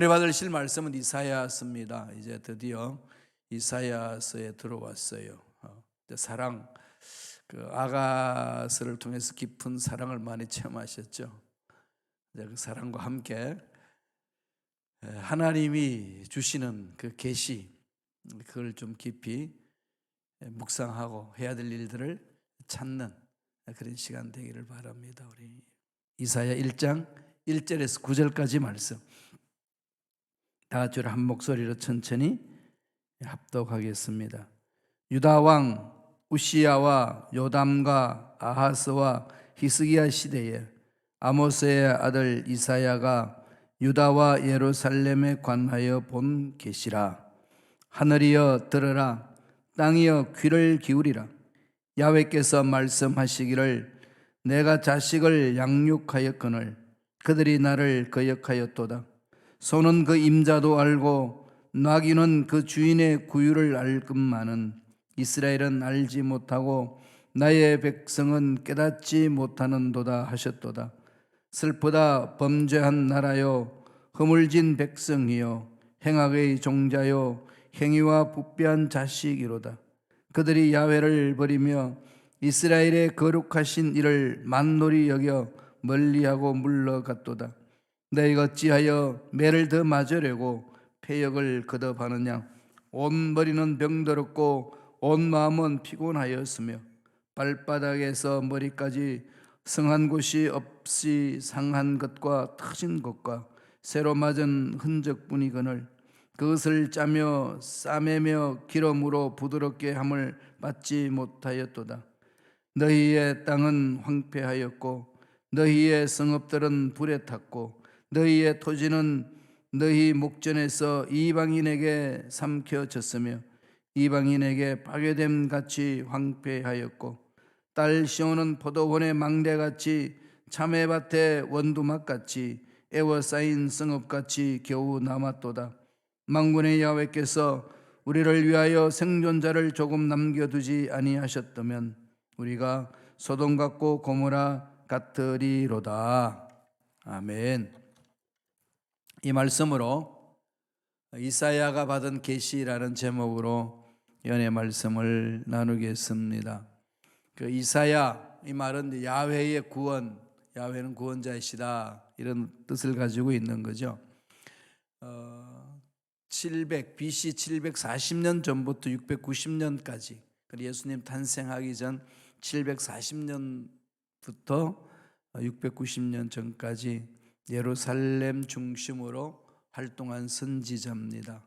우리 받으실 말씀은 이사야서입니다. 이제 드디어 이사야서에 들어왔어요. 사랑, 아가스를 통해서 깊은 사랑을 많이 체험하셨죠. 이제 그 사랑과 함께 하나님이 주시는 그 계시, 그걸 좀 깊이 묵상하고 해야 될 일들을 찾는 그런 시간 되기를 바랍니다. 우리 이사야 1장 1절에서 9절까지 말씀 다 같이 한 목소리로 천천히 합독하겠습니다. 유다 왕 우시야와 요담과 아하스와 히스기야 시대에 아모스의 아들 이사야가 유다와 예루살렘에 관하여 본 계시라. 하늘이여 들으라, 땅이여 귀를 기울이라. 야훼께서 말씀하시기를 내가 자식을 양육하였거늘 그들이 나를 거역하였도다. 소는 그 임자도 알고 나귀는 그 주인의 구유를 알건만은 이스라엘은 알지 못하고 나의 백성은 깨닫지 못하는도다 하셨도다. 슬프다 범죄한 나라요, 허물진 백성이요, 행악의 종자요, 행위와 부패한 자식이로다. 그들이 야훼를 버리며 이스라엘의 거룩하신 이를 만놀히 여겨 멀리하고 물러갔도다. 너희가 어찌하여 매를 더 맞으려고 패역을 거듭하느냐. 온 머리는 병들었고 온 마음은 피곤하였으며 발바닥에서 머리까지 성한 곳이 없이 상한 것과 터진 것과 새로 맞은 흔적뿐이거늘 그것을 짜며 싸매며 기름으로 부드럽게 함을 받지 못하였도다. 너희의 땅은 황폐하였고 너희의 성읍들은 불에 탔고 너희의 토지는 너희 목전에서 이방인에게 삼켜졌으며 이방인에게 파괴됨 같이 황폐하였고 딸 시온은 포도원의 망대같이 참외밭의 원두막같이 애워싸인 성읍같이 겨우 남았도다. 만군의 야훼께서 우리를 위하여 생존자를 조금 남겨두지 아니하셨다면 우리가 소돔 같고 고모라 같으리로다. 아멘. 이 말씀으로 이사야가 받은 계시라는 제목으로 연의 말씀을 나누겠습니다. 그 이사야, 이 말은 야훼의 구원, 야훼는 구원자이시다 이런 뜻을 가지고 있는 거죠. BC 740년 전부터 690년까지, 예수님 탄생하기 전 740년부터 690년 전까지 예루살렘 중심으로 활동한 선지자입니다.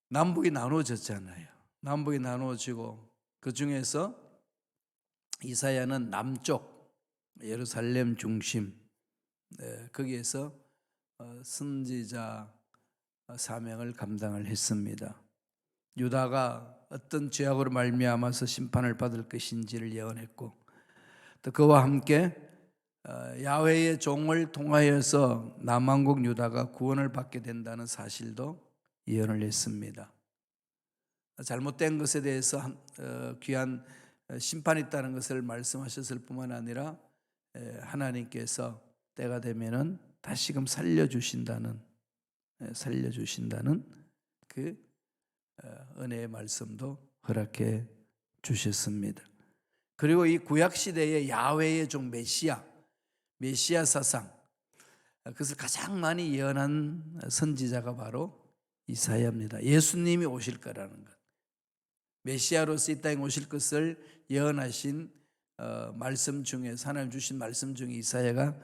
남북이 나눠졌잖아요. 남북이 나눠지고 그 중에서 이사야는 남쪽 예루살렘 중심, 거기에서 선지자 사명을 감당을 했습니다. 유다가 어떤 죄악으로 말미암아서 심판을 받을 것인지를 예언했고 또 그와 함께 야훼의 종을 통하여서 남왕국 유다가 구원을 받게 된다는 사실도 예언을 했습니다. 잘못된 것에 대해서 귀한 심판이 있다는 것을 말씀하셨을 뿐만 아니라 하나님께서 때가 되면은 다시금 살려주신다는 그 은혜의 말씀도 허락해 주셨습니다. 그리고 이 구약 시대의 야훼의 종 메시아 사상, 그것을 가장 많이 예언한 선지자가 바로 이사야입니다. 예수님이 오실 거라는 것, 메시아로서 이 땅에 오실 것을 예언하신 말씀 중에, 하나님 주신 말씀 중에 이사야가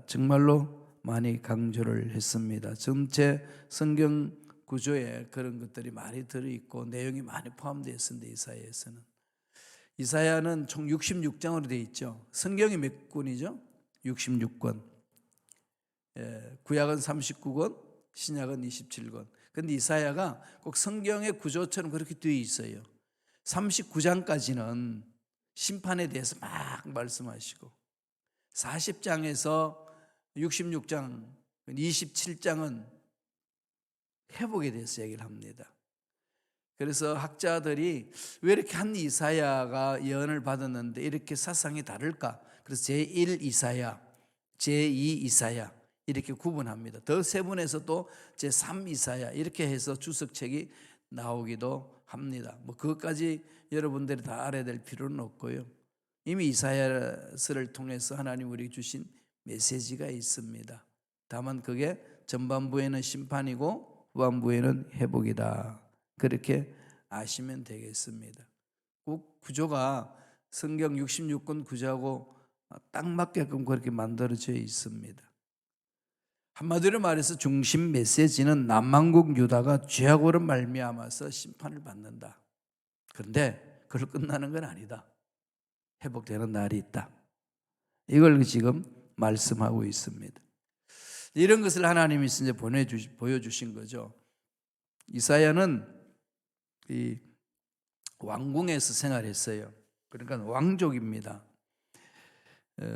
정말로 많이 강조를 했습니다. 전체 성경 구조에 그런 것들이 많이 들어있고 내용이 많이 포함되어 있습니다. 이사야는 총 66장으로 되어 있죠. 성경이 몇 권이죠? 66권. 구약은 39권, 신약은 27권. 그런데 이사야가 꼭 성경의 구조처럼 그렇게 되어 있어요. 39장까지는 심판에 대해서 막 말씀하시고 40장에서 66장, 27장은 회복에 대해서 얘기를 합니다. 그래서 학자들이 왜 이렇게 한 이사야가 예언을 받았는데 이렇게 사상이 다를까? 그래서 제1 이사야, 제2 이사야 이렇게 구분합니다. 더 세분해서 또 제3 이사야 이렇게 해서 주석책이 나오기도 합니다. 뭐 그것까지 여러분들이 다 알아야 될 필요는 없고요. 이미 이사야서를 통해서 하나님 우리에게 주신 메시지가 있습니다. 다만 그게 전반부에는 심판이고 후반부에는 회복이다. 그렇게 아시면 되겠습니다. 꼭 구조가 성경 66권 구조하고 딱 맞게끔 그렇게 만들어져 있습니다. 한마디로 말해서 중심 메시지는 남한국 유다가 죄악으로 말미암아서 심판을 받는다. 그런데 그걸 끝나는 건 아니다. 회복되는 날이 있다. 이걸 지금 말씀하고 있습니다. 이런 것을 하나님이 이제 보여주신 거죠. 이사야는 이 왕궁에서 생활했어요. 그러니까 왕족입니다.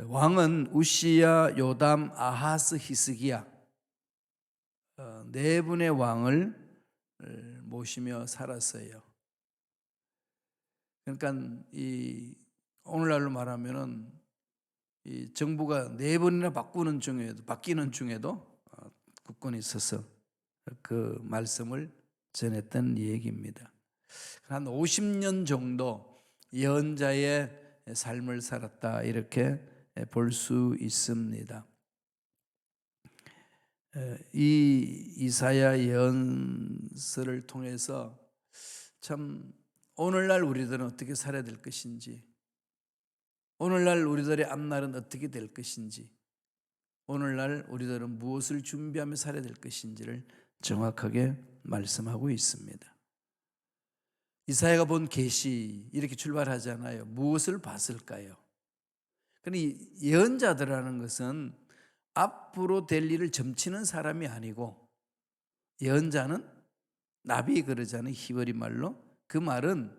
왕은 우시야, 요담, 아하스, 히스기야 네 분의 왕을 모시며 살았어요. 그러니까 이 오늘날로 말하면은 이 정부가 네 번이나 바뀌는 중에도 국권이 있어서 그 말씀을 전했던 얘기입니다. 한 50년 정도 예언자의 삶을 살았다 이렇게 볼 수 있습니다. 이 이사야 예언서를 통해서 참 오늘날 우리들은 어떻게 살아야 될 것인지, 오늘날 우리들의 앞날은 어떻게 될 것인지, 오늘날 우리들은 무엇을 준비하며 살아야 될 것인지를 정확하게 말씀하고 있습니다. 이사야가 본 계시 이렇게 출발하잖아요. 무엇을 봤을까요? 그런데 예언자들이라는 것은 앞으로 될 일을 점치는 사람이 아니고, 예언자는 나비 그러잖아요. 히브리 말로. 그 말은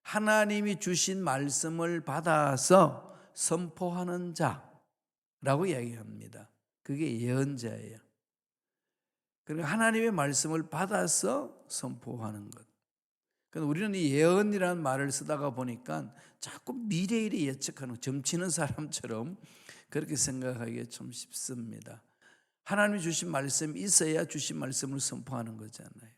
하나님이 주신 말씀을 받아서 선포하는 자라고 이야기합니다. 그게 예언자예요. 그러니까 하나님의 말씀을 받아서 선포하는 것. 그러니까 우리는 이 예언이라는 말을 쓰다가 보니까 자꾸 미래일을 예측하는, 점치는 사람처럼 그렇게 생각하기가 좀 쉽습니다. 하나님이 주신 말씀이 있어야 주신 말씀을 선포하는 거잖아요.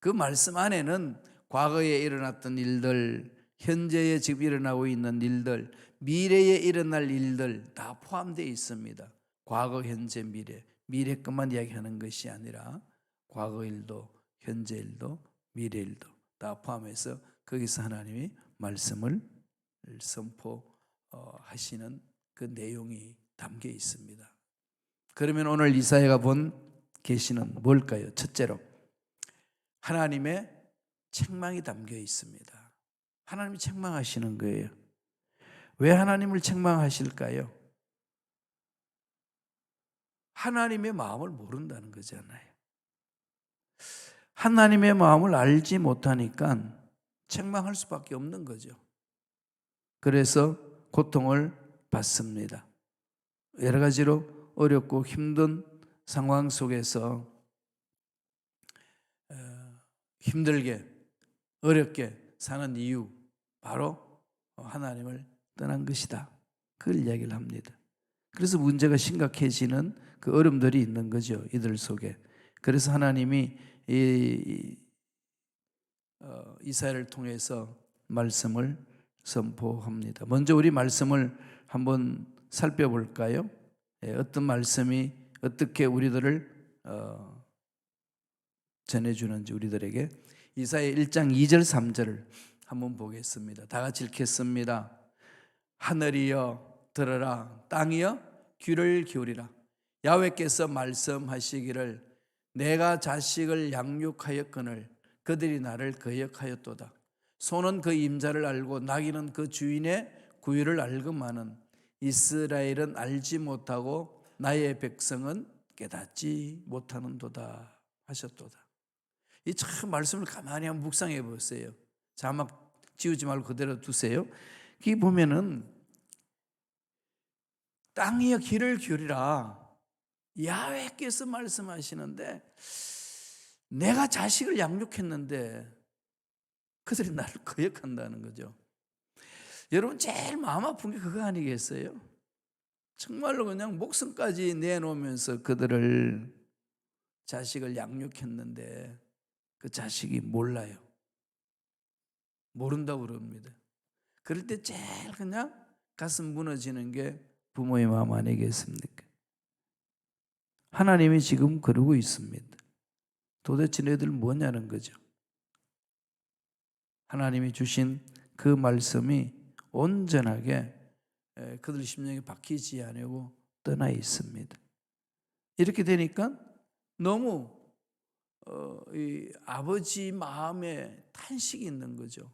그 말씀 안에는 과거에 일어났던 일들, 현재에 지금 일어나고 있는 일들, 미래에 일어날 일들 다 포함되어 있습니다. 과거, 현재, 미래 것만 이야기하는 것이 아니라 과거 일도, 현재 일도, 미래 일도 다 포함해서 거기서 하나님이 말씀을 선포하시는 그 내용이 담겨 있습니다. 그러면 오늘 이사야가 본 계시는 뭘까요? 첫째로 하나님의 책망이 담겨 있습니다. 하나님이 책망하시는 거예요. 왜 하나님을 책망하실까요? 하나님의 마음을 모른다는 거잖아요. 하나님의 마음을 알지 못하니까 책망할 수밖에 없는 거죠. 그래서 고통을 받습니다. 여러 가지로 어렵고 힘든 상황 속에서 힘들게 어렵게 사는 이유, 바로 하나님을 떠난 것이다. 그걸 이야기를 합니다. 그래서 문제가 심각해지는 그 어려움들이 있는 거죠, 이들 속에. 그래서 하나님이 이사야를 통해서 말씀을 선포합니다. 먼저 우리 말씀을 한번 살펴볼까요? 어떤 말씀이 어떻게 우리들을 전해주는지 우리들에게. 이사야 1장 2절 3절을 한번 보겠습니다. 다 같이 읽겠습니다. 하늘이여 들으라, 땅이여 귀를 기울이라. 야훼께서 말씀하시기를 내가 자식을 양육하였거늘 그들이 나를 거역하였도다. 소는 그 임자를 알고 나귀는 그 주인의 구유를 알거마는 이스라엘은 알지 못하고 나의 백성은 깨닫지 못하는도다 하셨도다. 이 참 말씀을 가만히 한번 묵상해 보세요. 자막 지우지 말고 그대로 두세요. 여기 보면은 땅이여 귀를 기울이라, 야훼께서 말씀하시는데 내가 자식을 양육했는데 그들이 나를 거역한다는 거죠. 여러분 제일 마음 아픈 게 그거 아니겠어요? 정말로 그냥 목숨까지 내놓으면서 그들을 자식을 양육했는데 그 자식이 몰라요. 모른다고 그럽니다. 그럴 때 제일 그냥 가슴 무너지는 게 부모의 마음 아니겠습니까? 하나님이 지금 그러고 있습니다. 도대체 너희들 뭐냐는 거죠. 하나님이 주신 그 말씀이 온전하게 그들 심령에 박히지 않고 떠나 있습니다. 이렇게 되니까 너무 이 아버지 마음에 탄식이 있는 거죠.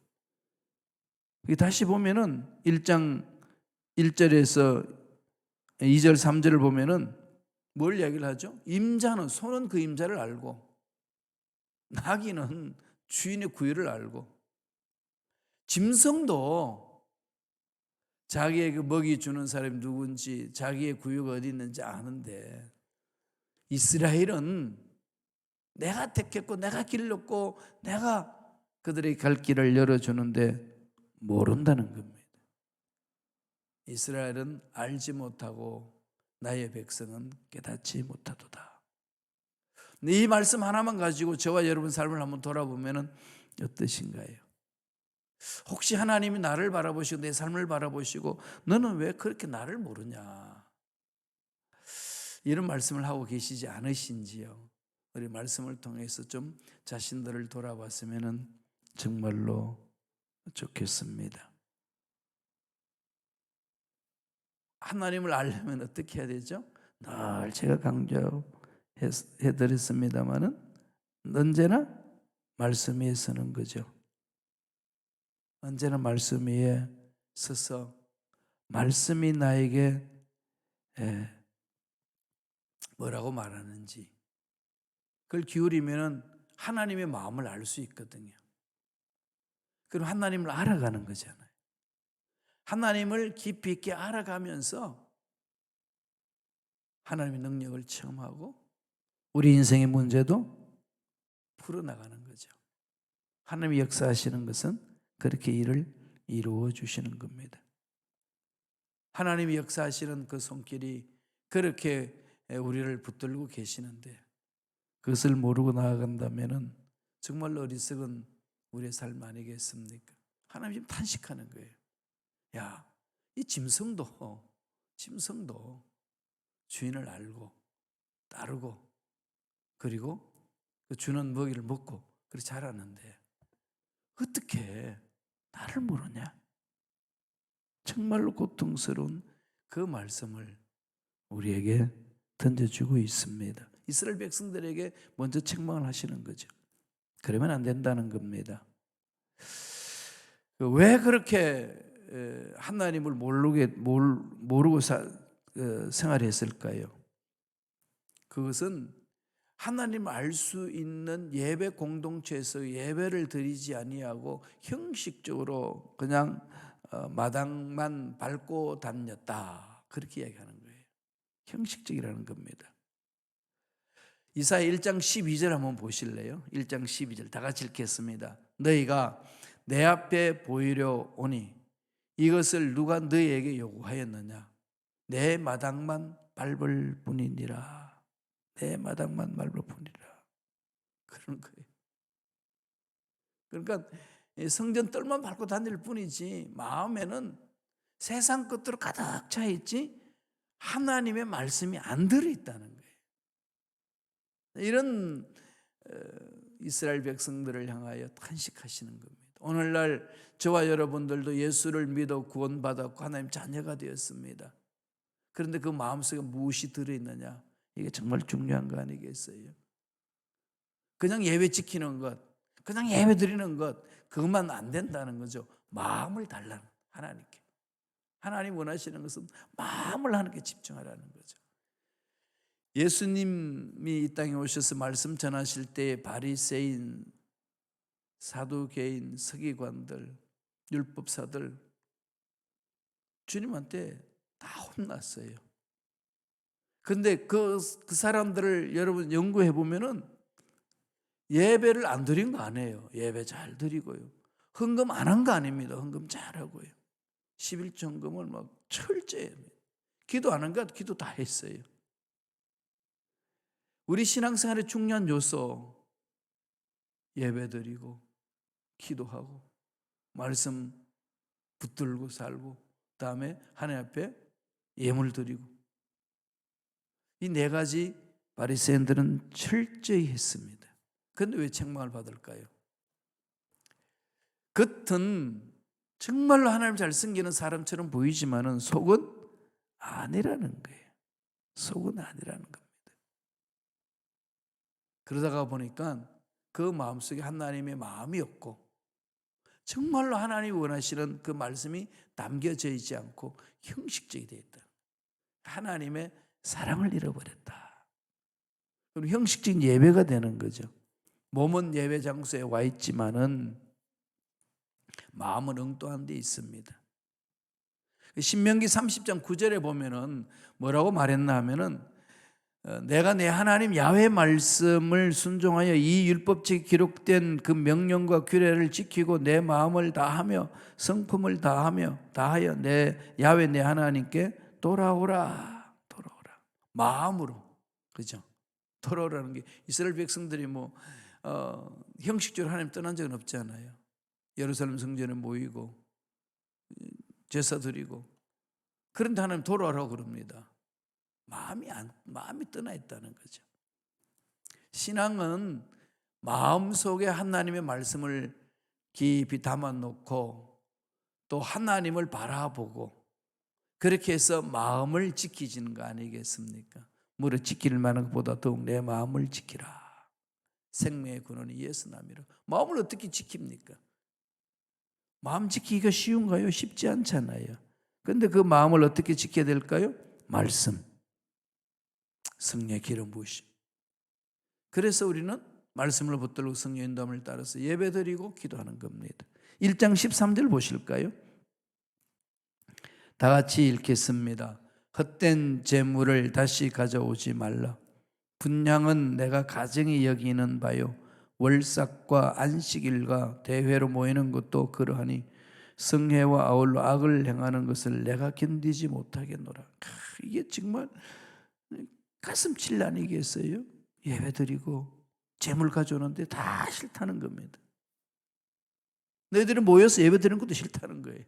다시 보면은 1장 1절에서 2절 3절을 보면은 뭘 이야기를 하죠? 임자는 소는 그 임자를 알고 나귀는 주인의 구유를 알고 짐승도 자기에게 먹이 주는 사람이 누군지 자기의 구유가 어디 있는지 아는데 이스라엘은 내가 택했고 내가 길렀고 내가 그들의 갈 길을 열어주는데 모른다는 겁니다. 이스라엘은 알지 못하고 나의 백성은 깨닫지 못하도다. 이 말씀 하나만 가지고 저와 여러분 삶을 한번 돌아보면 어떠신가요? 혹시 하나님이 나를 바라보시고 내 삶을 바라보시고 너는 왜 그렇게 나를 모르냐 이런 말씀을 하고 계시지 않으신지요? 우리 말씀을 통해서 좀 자신들을 돌아봤으면 정말로 좋겠습니다. 하나님을 알려면 어떻게 해야 되죠? 늘 제가 강조해드렸습니다마는 언제나 말씀 위에 서는 거죠. 언제나 말씀 위에 서서 말씀이 나에게 뭐라고 말하는지 그걸 기울이면 하나님의 마음을 알 수 있거든요. 그럼 하나님을 알아가는 거잖아요. 하나님을 깊이 있게 알아가면서 하나님의 능력을 체험하고 우리 인생의 문제도 풀어나가는 거죠. 하나님이 역사하시는 것은 그렇게 일을 이루어 주시는 겁니다. 하나님이 역사하시는 그 손길이 그렇게 우리를 붙들고 계시는데 그것을 모르고 나아간다면 정말 어리석은 우리의 삶 아니겠습니까? 하나님 지금 탄식하는 거예요. 야, 이 짐승도 주인을 알고 따르고 그리고 그 주는 먹이를 먹고 그렇게 자라는데 어떻게 나를 모르냐? 정말로 고통스러운 그 말씀을 우리에게 던져주고 있습니다. 이스라엘 백성들에게 먼저 책망을 하시는 거죠. 그러면 안 된다는 겁니다. 왜 그렇게 하나님을 모르고 생활했을까요? 그것은 하나님을 알 수 있는 예배 공동체에서 예배를 드리지 아니하고 형식적으로 그냥 마당만 밟고 다녔다. 그렇게 이야기하는 거예요. 형식적이라는 겁니다. 이사야 1장 12절 한번 보실래요? 1장 12절 다 같이 읽겠습니다. 너희가 내 앞에 보이려 오니 이것을 누가 너희에게 요구하였느냐? 내 마당만 밟을 뿐이니라. 내 마당만 밟을 뿐이라. 그런 거예요. 그러니까 성전 뜰만 밟고 다닐 뿐이지 마음에는 세상 것들로 가득 차 있지 하나님의 말씀이 안 들어있다는 거예요. 이런 이스라엘 백성들을 향하여 탄식하시는 겁니다. 오늘날 저와 여러분들도 예수를 믿어 구원받았고 하나님 자녀가 되었습니다. 그런데 그 마음속에 무엇이 들어있느냐? 이게 정말 중요한 거 아니겠어요? 그냥 예배 지키는 것, 그냥 예배 드리는 것, 그것만 안 된다는 거죠. 마음을 달라는 하나님께. 하나님 원하시는 것은 마음을 하나님께 집중하라는 거죠. 예수님이 이 땅에 오셔서 말씀 전하실 때 바리새인, 사두개인, 서기관들, 율법사들 주님한테 다 혼났어요. 그런데 그 사람들을 여러분 연구해 보면은 예배를 안 드린 거 아니에요. 예배 잘 드리고요. 헌금 안 한 거 아닙니다. 헌금 잘하고요. 11조 헌금을 막 철저히 합니다. 기도 안 한 것, 기도 다 했어요. 우리 신앙생활의 중요한 요소, 예배드리고 기도하고 말씀 붙들고 살고 그다음에 하나님 앞에 예물 드리고, 이 네 가지 바리새인들은 철저히 했습니다. 그런데 왜 책망을 받을까요? 겉은 정말로 하나님 잘 섬기는 사람처럼 보이지만은 속은 아니라는 거예요. 속은 아니라는 겁니다. 그러다가 보니까 그 마음속에 하나님의 마음이 없고 정말로 하나님이 원하시는 그 말씀이 담겨져 있지 않고 형식적이 되어 있다. 하나님의 사랑을 잃어버렸다. 그럼 형식적인 예배가 되는 거죠. 몸은 예배 장소에 와 있지만은 마음은 엉뚱한 데 있습니다. 신명기 30장 9절에 보면은 뭐라고 말했나 하면은 내가 내 하나님 야훼 말씀을 순종하여 이 율법책에 기록된 그 명령과 규례를 지키고 내 마음을 다하며 성품을 다하여 내 야훼 내 하나님께 돌아오라. 마음으로. 그죠? 돌아오라는 게 이스라엘 백성들이 형식적으로 하나님 떠난 적은 없잖아요. 예루살렘 성전에 모이고 제사 드리고, 그런데 하나님 돌아오라고 그럽니다. 마음이 떠나 있다는 거죠. 신앙은 마음속에 하나님의 말씀을 깊이 담아놓고 또 하나님을 바라보고 그렇게 해서 마음을 지키지는 거 아니겠습니까? 무릇 지킬 만한 것보다 더욱 내 마음을 지키라. 생명의 근원이 예수남이라. 마음을 어떻게 지킵니까? 마음 지키기가 쉬운가요? 쉽지 않잖아요. 그런데 그 마음을 어떻게 지켜야 될까요? 말씀, 성령의 기름 부으심. 그래서 우리는 말씀을 붙들고 성령의 인도함을 따라서 예배드리고 기도하는 겁니다. 1장 13절 보실까요? 다 같이 읽겠습니다. 헛된 재물을 다시 가져오지 말라. 분향은 내가 가정이 여기는 바요. 월삭과 안식일과 대회로 모이는 것도 그러하니 성회와 아울러 악을 행하는 것을 내가 견디지 못하겠노라. 이게 정말 가슴 칠 아니겠어요? 예배드리고 재물 가져오는데 다 싫다는 겁니다. 너희들은 모여서 예배드리는 것도 싫다는 거예요.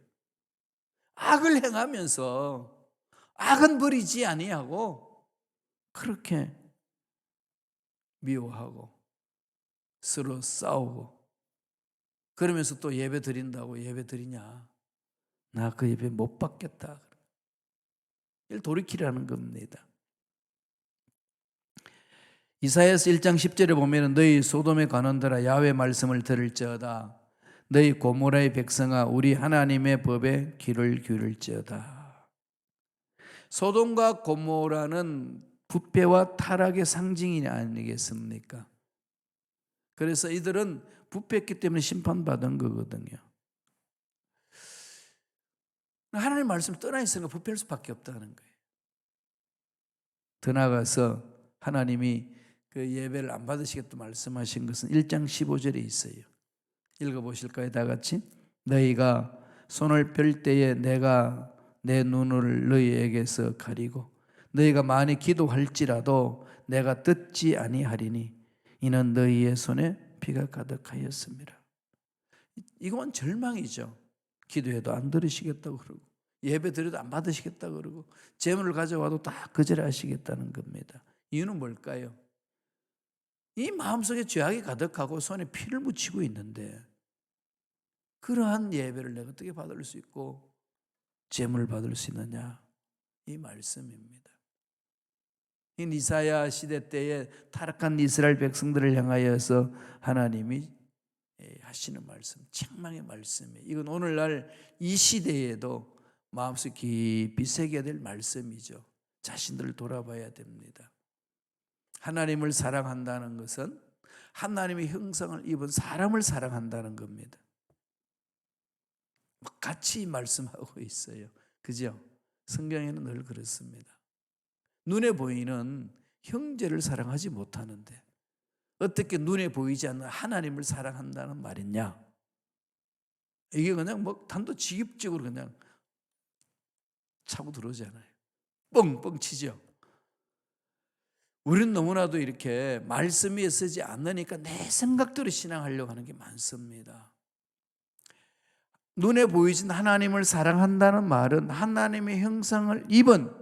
악을 행하면서 악은 버리지 아니하고 그렇게 미워하고 서로 싸우고 그러면서 또 예배 드린다고 예배 드리냐? 나 그 예배 못 받겠다. 이걸 돌이키라는 겁니다. 이사야서 1장 10절에 보면 너희 소돔에 관원들아 야훼 말씀을 들을지어다. 너희 고모라의 백성아 우리 하나님의 법에 귀를 기울일지어다. 소돔과 고모라는 부패와 타락의 상징이 아니겠습니까? 그래서 이들은 부패했기 때문에 심판받은 거거든요. 하나님의 말씀을 떠나 있으니까 부패할 수밖에 없다는 거예요. 더 나아가서 하나님이 그 예배를 안 받으시겠다 말씀하신 것은 1장 15절에 있어요. 읽어보실까요? 다 같이. 너희가 손을 펼 때에 내가 내 눈을 너희에게서 가리고 너희가 많이 기도할지라도 내가 듣지 아니하리니 이는 너희의 손에 피가 가득하였습니다. 이건 절망이죠. 기도해도 안 들으시겠다고 그러고 예배 드려도 안 받으시겠다고 그러고 재물을 가져와도 다 거절하시겠다는 겁니다. 이유는 뭘까요? 이 마음속에 죄악이 가득하고 손에 피를 묻히고 있는데 그러한 예배를 내가 어떻게 받을 수 있고 재물을 받을 수 있느냐? 이 말씀입니다. 이 이사야 시대 때에 타락한 이스라엘 백성들을 향하여서 하나님이 하시는 말씀, 책망의 말씀이에요. 이건 오늘날 이 시대에도 마음속 깊이 새겨야 될 말씀이죠. 자신들을 돌아봐야 됩니다. 하나님을 사랑한다는 것은 하나님의 형상을 입은 사람을 사랑한다는 겁니다. 같이 말씀하고 있어요. 그죠? 성경에는 늘 그렇습니다. 눈에 보이는 형제를 사랑하지 못하는데 어떻게 눈에 보이지 않는 하나님을 사랑한다는 말이냐? 이게 그냥 단도직입적으로 그냥 차고 들어오잖아요. 뻥뻥 치죠. 우리는 너무나도 이렇게 말씀 위에 서지 않으니까 내 생각대로 신앙하려고 하는 게 많습니다. 눈에 보이진 하나님을 사랑한다는 말은 하나님의 형상을 입은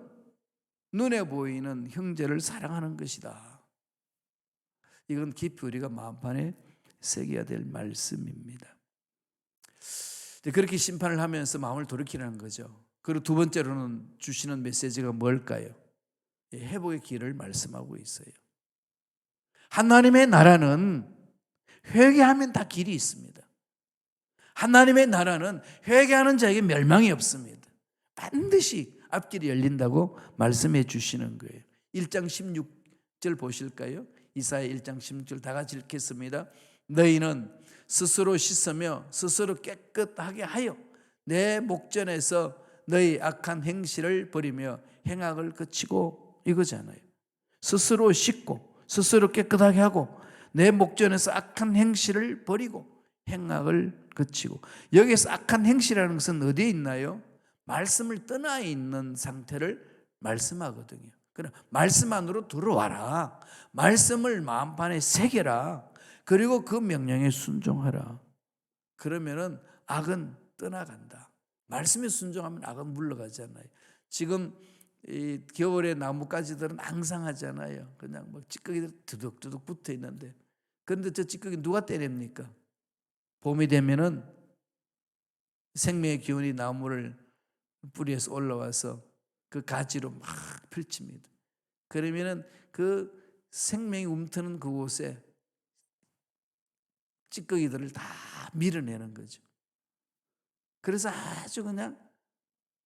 눈에 보이는 형제를 사랑하는 것이다. 이건 깊이 우리가 마음판에 새겨야 될 말씀입니다. 그렇게 심판을 하면서 마음을 돌이키라는 거죠. 그리고 두 번째로는 주시는 메시지가 뭘까요? 회복의 길을 말씀하고 있어요. 하나님의 나라는 회개하면 다 길이 있습니다. 하나님의 나라는 회개하는 자에게 멸망이 없습니다. 반드시 앞길이 열린다고 말씀해 주시는 거예요. 1장 16절 보실까요? 이사야 1장 16절 다 같이 읽겠습니다. 너희는 스스로 씻으며 스스로 깨끗하게 하여 내 목전에서 너희 악한 행실을 버리며 행악을 그치고, 이거잖아요. 스스로 씻고 스스로 깨끗하게 하고 내 목전에서 악한 행실을 버리고 행악을 그치고. 여기서 악한 행실이라는 것은 어디에 있나요? 말씀을 떠나 있는 상태를 말씀하거든요. 그러나 말씀 안으로 들어와라. 말씀을 마음판에 새겨라. 그리고 그 명령에 순종하라. 그러면은 악은 떠나간다. 말씀에 순종하면 악은 물러가잖아요. 지금 이 겨울에 나뭇가지들은 앙상하잖아요. 그냥 막 찌꺼기들 두둑두둑 붙어 있는데, 그런데 저 찌꺼기 누가 때립니까? 봄이 되면은 생명의 기운이 나무를 뿌리에서 올라와서 그 가지로 막 펼칩니다. 그러면은 그 생명이 움트는 그곳에 찌꺼기들을 다 밀어내는 거죠. 그래서 아주 그냥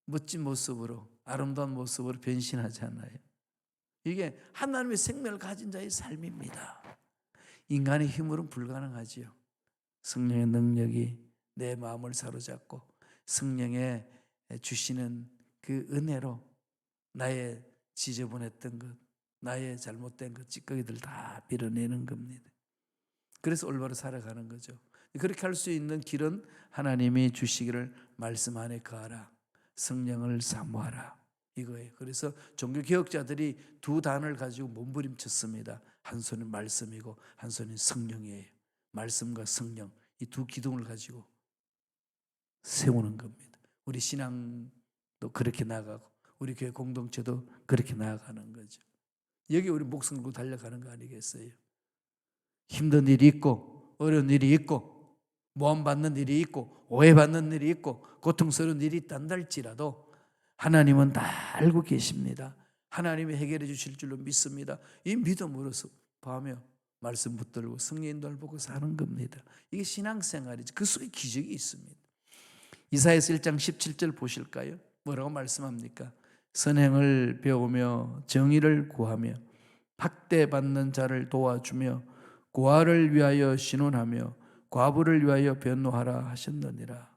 멋진 모습으로, 아름다운 모습으로 변신하잖아요. 이게 하나님의 생명을 가진 자의 삶입니다. 인간의 힘으로는 불가능하지요. 성령의 능력이 내 마음을 사로잡고 성령의 주시는 그 은혜로 나의 지저분했던 것, 나의 잘못된 것, 찌꺼기들 다 밀어내는 겁니다. 그래서 올바로 살아가는 거죠. 그렇게 할 수 있는 길은 하나님이 주시기를 말씀 안에 거하라, 성령을 사모하라, 이거예요. 그래서 종교개혁자들이 두 단어를 가지고 몸부림쳤습니다. 한 손은 말씀이고 한 손은 성령이에요. 말씀과 성령, 이 두 기둥을 가지고 세우는 겁니다. 우리 신앙도 그렇게 나가고 우리 교회 공동체도 그렇게 나아가는 거죠. 여기 우리 목숨 걸고 달려가는 거 아니겠어요? 힘든 일이 있고 어려운 일이 있고 모함받는 일이 있고 오해받는 일이 있고 고통스러운 일이 있단다 할지라도 하나님은 다 알고 계십니다. 하나님이 해결해 주실 줄로 믿습니다. 이 믿음으로서 봐며 말씀 붙들고 성령 인도를 보고 사는 겁니다. 이게 신앙생활이죠. 그 속에 기적이 있습니다. 이사야서 1장 17절 보실까요? 뭐라고 말씀합니까? 선행을 배우며 정의를 구하며 학대받는 자를 도와주며 고아를 위하여 신원하며 과부를 위하여 변호하라 하셨느니라.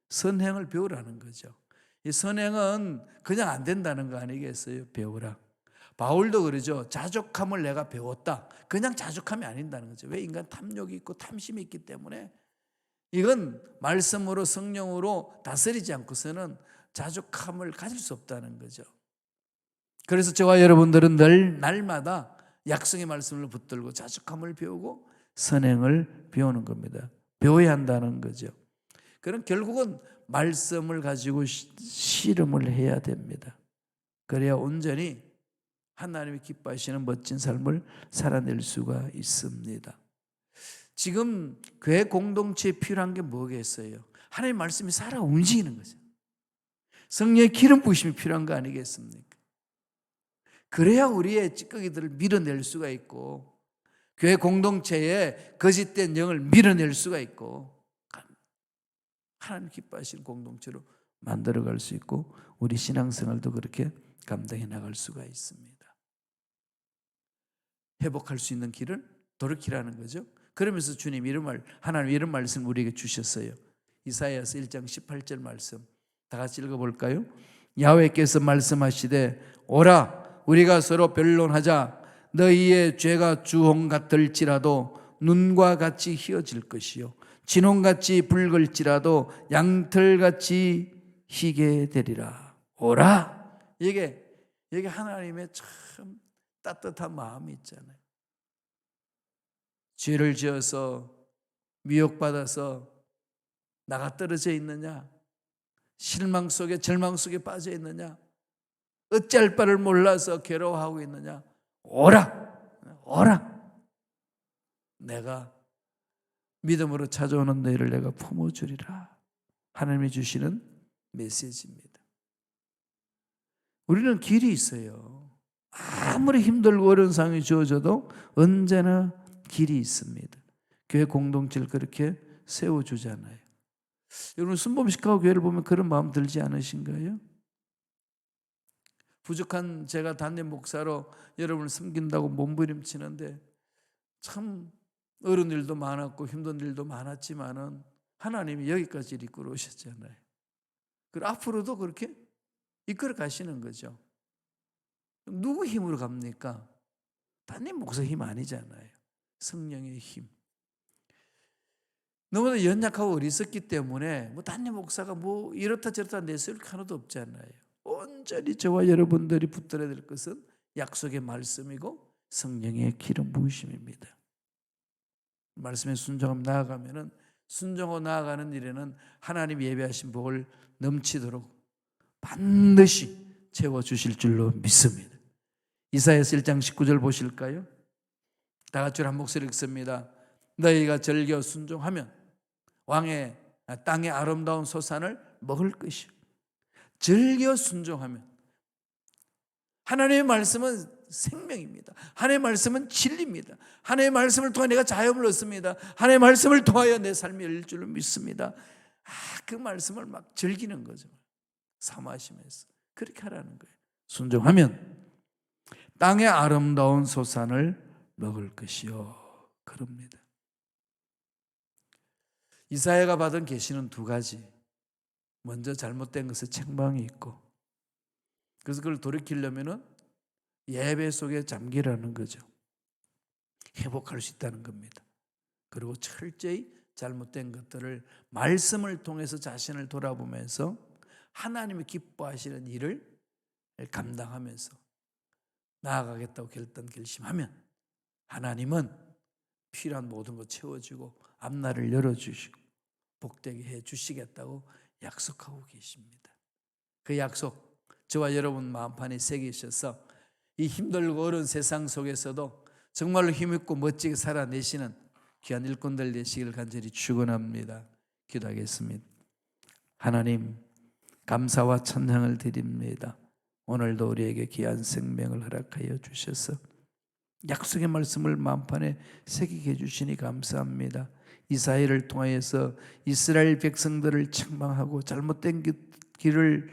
선행을 배우라는 거죠. 이 선행은 그냥 안 된다는 거 아니겠어요? 배우라. 바울도 그러죠. 자족함을 내가 배웠다. 그냥 자족함이 아닌다는 거죠. 왜? 인간 탐욕이 있고 탐심이 있기 때문에 이건 말씀으로 성령으로 다스리지 않고서는 자족함을 가질 수 없다는 거죠. 그래서 저와 여러분들은 늘 날마다 약속의 말씀을 붙들고 자족함을 배우고 선행을 배우는 겁니다. 배워야 한다는 거죠. 그럼 결국은 말씀을 가지고 씨름을 해야 됩니다. 그래야 온전히 하나님이 기뻐하시는 멋진 삶을 살아낼 수가 있습니다. 지금 교회 공동체에 필요한 게 뭐겠어요? 하나님의 말씀이 살아 움직이는 거죠. 성령의 기름 부으심이 필요한 거 아니겠습니까? 그래야 우리의 찌꺼기들을 밀어낼 수가 있고 교회 공동체에 거짓된 영을 밀어낼 수가 있고 하나님 기뻐하시는 공동체로 만들어갈 수 있고 우리 신앙생활도 그렇게 감당해 나갈 수가 있습니다. 회복할 수 있는 길을 돌이키라는 거죠. 그러면서 주님 하나님 이런 말씀 우리에게 주셨어요. 이사야서 1장 18절 말씀 다 같이 읽어볼까요? 야훼께서 말씀하시되 오라 우리가 서로 변론하자. 너희의 죄가 주홍 같을지라도 눈과 같이 희어질 것이요 진홍같이 붉을지라도 양털같이 희게 되리라. 오라. 이게 여기 하나님의 참 따뜻한 마음이 있잖아요. 죄를 지어서 미혹받아서 나가 떨어져 있느냐, 실망 속에 절망 속에 빠져 있느냐, 어찌할 바를 몰라서 괴로워하고 있느냐, 오라. 내가 믿음으로 찾아오는 너희를 내가 품어주리라. 하나님이 주시는 메시지입니다. 우리는 길이 있어요. 아무리 힘들고 어려운 상황이 주어져도 언제나 길이 있습니다. 교회 공동체를 그렇게 세워주잖아요. 여러분 순복음식하고 교회를 보면 그런 마음 들지 않으신가요? 부족한 제가 담임 목사로 여러분을 섬긴다고 몸부림치는데 참 어려운 일도 많았고 힘든 일도 많았지만은 하나님이 여기까지 이끌어 오셨잖아요. 그리고 앞으로도 그렇게 이끌어 가시는 거죠. 누구 힘으로 갑니까? 담임 목사 힘 아니잖아요. 성령의 힘. 너무나 연약하고 어리석기 때문에 담임 목사가 이렇다 저렇다 내세울 하나도 없잖아요. 온전히 저와 여러분들이 붙들어야 될 것은 약속의 말씀이고 성령의 기름 부으심입니다. 말씀에 순종하며 나아가면은 순종하고 나아가는 일에는 하나님 예배하신 복을 넘치도록 반드시 채워주실 줄로 믿습니다. 이사야서 1장 19절 보실까요? 다 같이 한 목소리 읽습니다. 너희가 즐겨 순종하면 왕의 땅의 아름다운 소산을 먹을 것이요. 즐겨 순종하면 하나님의 말씀은 생명입니다. 하나님의 말씀은 진리입니다. 하나님의 말씀을 통해 내가 자유함을 얻습니다. 하나님의 말씀을 통하여 내 삶이 열릴 줄로 믿습니다. 그 말씀을 막 즐기는 거죠. 사모하시면서 그렇게 하라는 거예요. 순종하면 땅의 아름다운 소산을 먹을 것이요. 그럽니다. 이사야가 받은 계시는 두 가지. 먼저 잘못된 것에 책망이 있고, 그래서 그걸 돌이키려면은 예배 속에 잠기라는 거죠. 회복할 수 있다는 겁니다. 그리고 철저히 잘못된 것들을 말씀을 통해서 자신을 돌아보면서 하나님이 기뻐하시는 일을 감당하면서 나아가겠다고 결심하면 하나님은 필요한 모든 것 채워주고 앞날을 열어주시고 복되게 해주시겠다고 약속하고 계십니다. 그 약속 저와 여러분 마음판에 새기셔서 이 힘들고 어려운 세상 속에서도 정말로 힘있고 멋지게 살아내시는 귀한 일꾼들 되시기를 간절히 축원합니다. 기도하겠습니다. 하나님 감사와 찬양을 드립니다. 오늘도 우리에게 귀한 생명을 허락하여 주셔서 약속의 말씀을 마음판에 새기게 해주시니 감사합니다. 이사야를 통하여서 이스라엘 백성들을 책망하고 잘못된 길을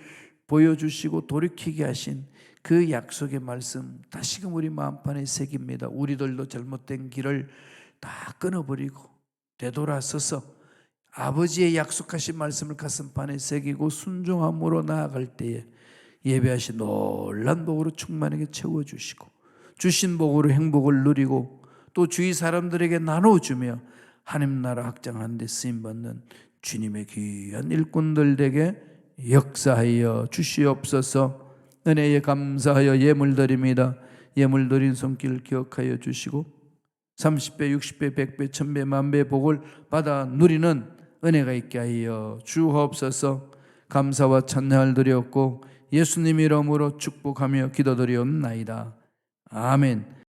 보여주시고 돌이키게 하신 그 약속의 말씀 다시금 우리 마음판에 새깁니다. 우리들도 잘못된 길을 다 끊어버리고 되돌아서서 아버지의 약속하신 말씀을 가슴판에 새기고 순종함으로 나아갈 때에 예배하신 놀란 복으로 충만하게 채워주시고 주신 복으로 행복을 누리고 또 주위 사람들에게 나눠주며 하나님 나라 확장하는 데 쓰임받는 주님의 귀한 일꾼들에게 역사하여 주시옵소서. 은혜에 감사하여 예물드립니다. 예물드린 손길 기억하여 주시고 30배, 60배, 100배, 1000배, 만배 복을 받아 누리는 은혜가 있게 하여 주옵소서. 감사와 찬양을 드렸고 예수님 이름으로 축복하며 기도드리옵나이다. 아멘.